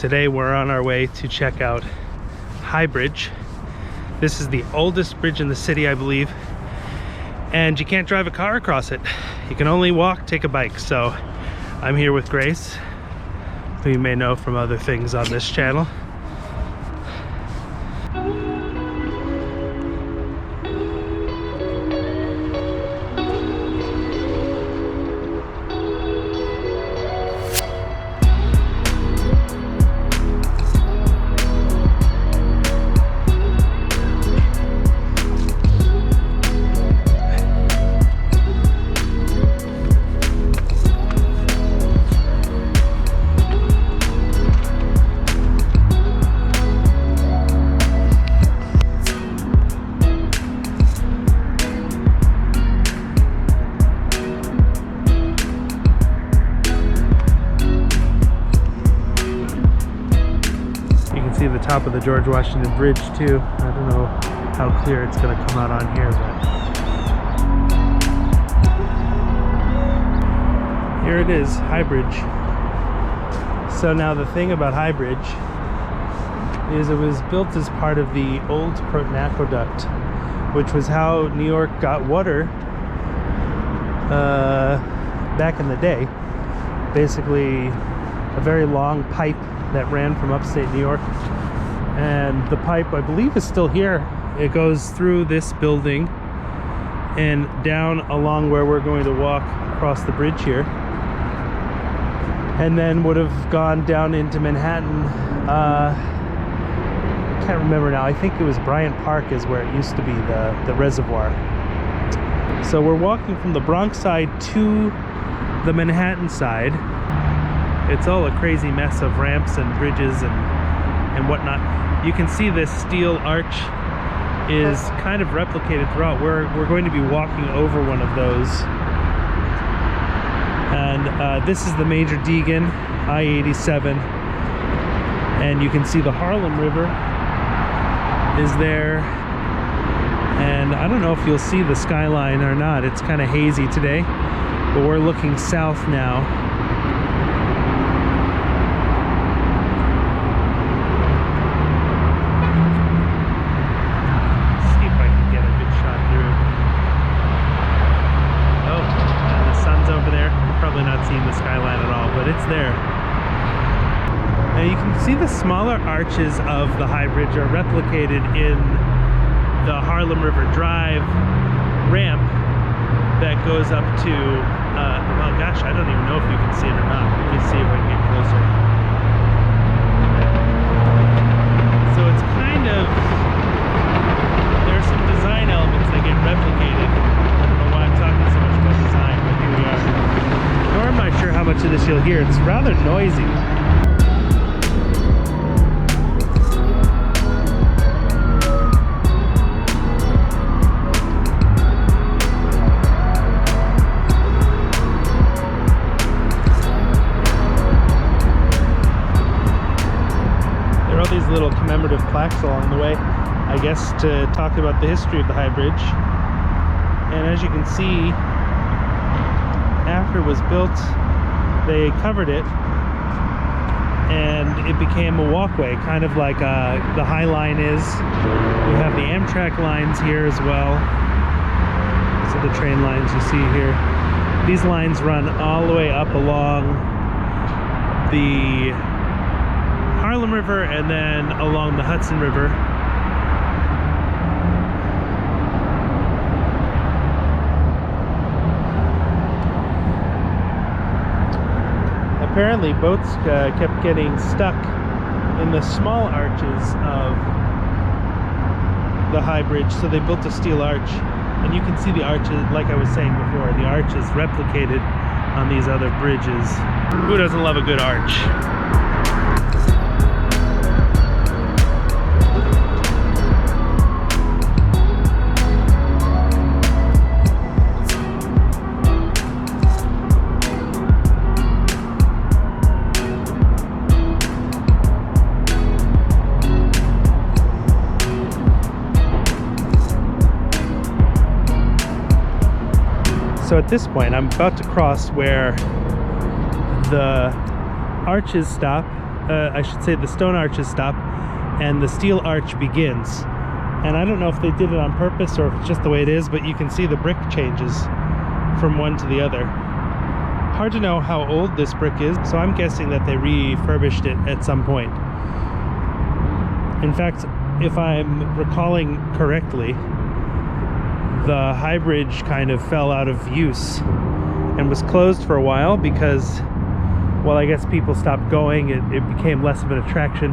Today we're on our way to check out High Bridge. This is the oldest bridge in the city, I believe, and you can't drive a car across it. You can only walk, take a bike. So I'm here with Grace, who you may know from other things on this channel. The top of the George Washington Bridge too. I don't know how clear it's going to come out on here, but here it is, High Bridge. So now the thing about High Bridge is it was built as part of the old Croton Aqueduct, which was how New York got water back in the day. Basically a very long pipe that ran from upstate New York, and the pipe, I believe, is still here. It goes through this building and down along where we're going to walk across the bridge here, and then would have gone down into Manhattan. I can't remember now. I think it was Bryant Park is where it used to be, the reservoir. So we're walking from the Bronx side to the Manhattan side. It's all a crazy mess of ramps and bridges and whatnot. You can see this steel arch is kind of replicated throughout. We're going to be walking over one of those. And this is the Major Deegan, I-87. And you can see the Harlem River is there. And I don't know if you'll see the skyline or not. It's kind of hazy today, but we're looking south now. It's there. Now you can see the smaller arches of the High Bridge are replicated in the Harlem River Drive ramp that goes up to, well gosh, I don't even know if you can see it or not. Let me see if I can get closer. So it's kind of, there's some design elements that get replicated. I don't know why I'm talking so much about design, but here we are. Nor am I sure how much of this you'll hear. It's rather noisy. There are all these little commemorative plaques along the way, I guess, to talk about the history of the High Bridge. And as you can see, after it was built, they covered it and it became a walkway, kind of like the High Line is. We have the Amtrak lines here as well. So the train lines you see here. These lines run all the way up along the Harlem River and then along the Hudson River. Apparently boats kept getting stuck in the small arches of the High Bridge, so they built a steel arch. And you can see the arches, like I was saying before, the arch is replicated on these other bridges. Who doesn't love a good arch? So at this point, I'm about to cross where the arches stop I should say the stone arches stop and the steel arch begins. And I don't know if they did it on purpose or if it's just the way it is, but you can see the brick changes from one to the other. Hard to know how old this brick is, so I'm guessing that they refurbished it at some point. In fact, if I'm recalling correctly, the High Bridge kind of fell out of use and was closed for a while because, well, I guess people stopped going. It became less of an attraction.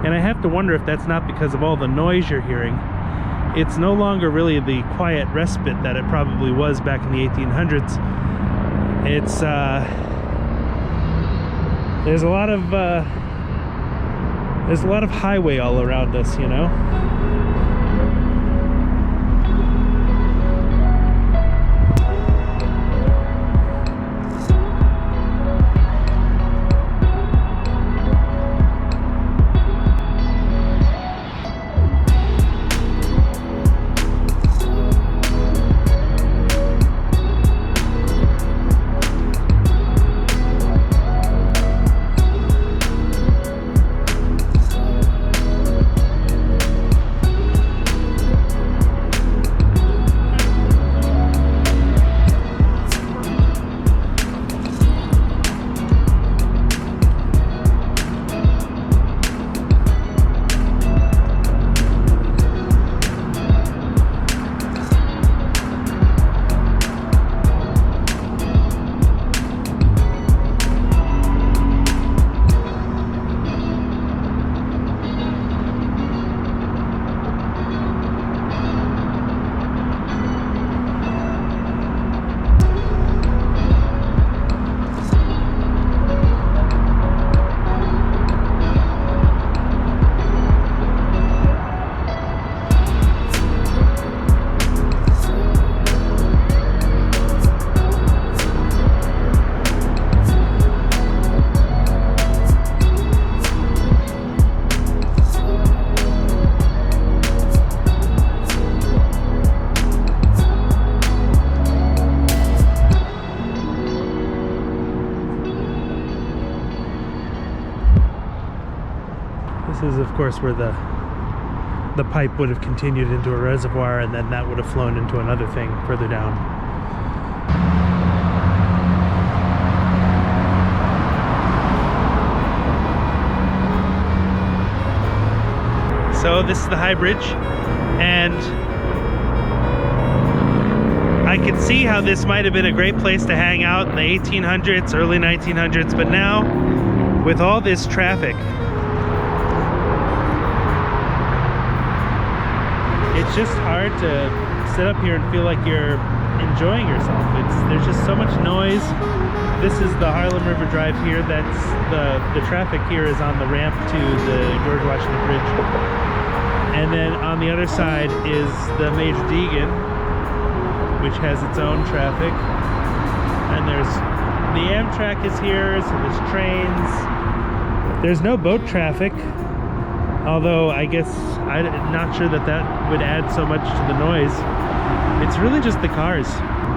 And I have to wonder if that's not because of all the noise you're hearing. It's no longer really the quiet respite that it probably was back in the 1800s. It's, there's a lot of highway all around us, you know? This is, of course, where the pipe would have continued into a reservoir, and then that would have flown into another thing further down. So this is the High Bridge, and I could see how this might have been a great place to hang out in the 1800s, early 1900s, but now with all this traffic, it's just hard to sit up here and feel like you're enjoying yourself. There's just so much noise. This is the Harlem River Drive here. That's the traffic here is on the ramp to the George Washington Bridge. And then on the other side is the Major Deegan, which has its own traffic. And there's the Amtrak is here, so there's trains. There's no boat traffic, although I guess I'm not sure that would add so much to the noise. It's really just the cars.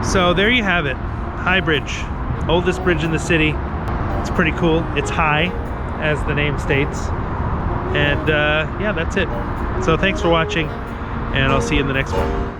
So there you have it, High Bridge, oldest bridge in the city. It's pretty cool. It's high, as the name states. And yeah, that's it. So thanks for watching, and I'll see you in the next one.